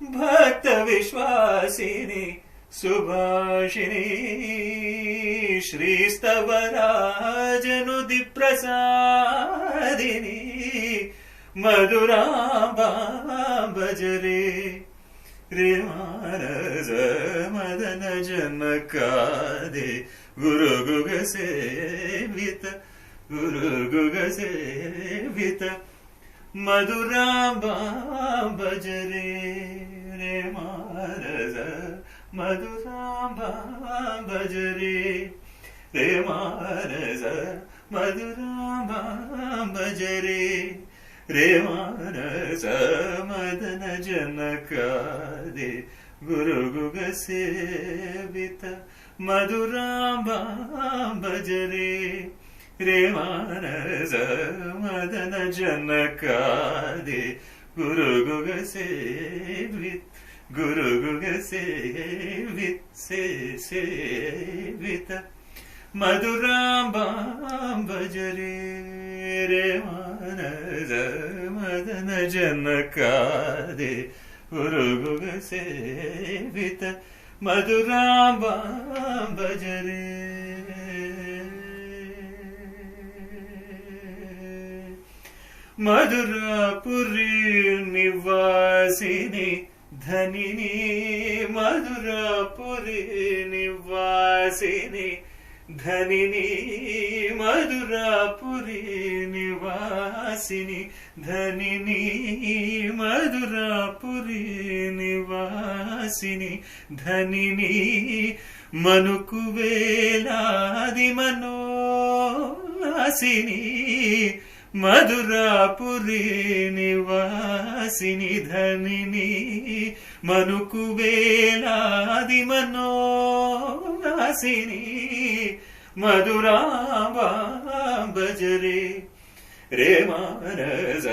భక్త విశ్వాసిని సుభాషిణి శ్రీస్తవరాజనుది ప్రసాదిని మధురాంబా భజరే రే మానస మదన జనకాదే గురు గుగ సేవిత గురు గుగ సేవిత మధురాంబా భజరే రే మానస మధురాంబా భజరే రే మానస మధురాంబా భజరే రే మానస మదన జనకాదే గురు గుగ సేవిత మధురాంబా భజరే రే మానస మదన జనకాదే గురు గుగ సేవిత గురు గుగ సేవిత మధురాంబా భజరే రే మానస మదన జనకాదే గురు గుగ సేవిత మధురాంబా భజరే మధురాపురి నివాసిని ధనిని మధురాపురి నివాసిని ధనిని మధురాపురి నివాసిని ధనిని మధురాపురి నివాసిని ధనిని మనుకు వేలాది మనోవాసిని మధురాపురి నివాసిని ధనిని మనుకు వేలాది మనోవాసిని మధురాంబా భజరే రే మానస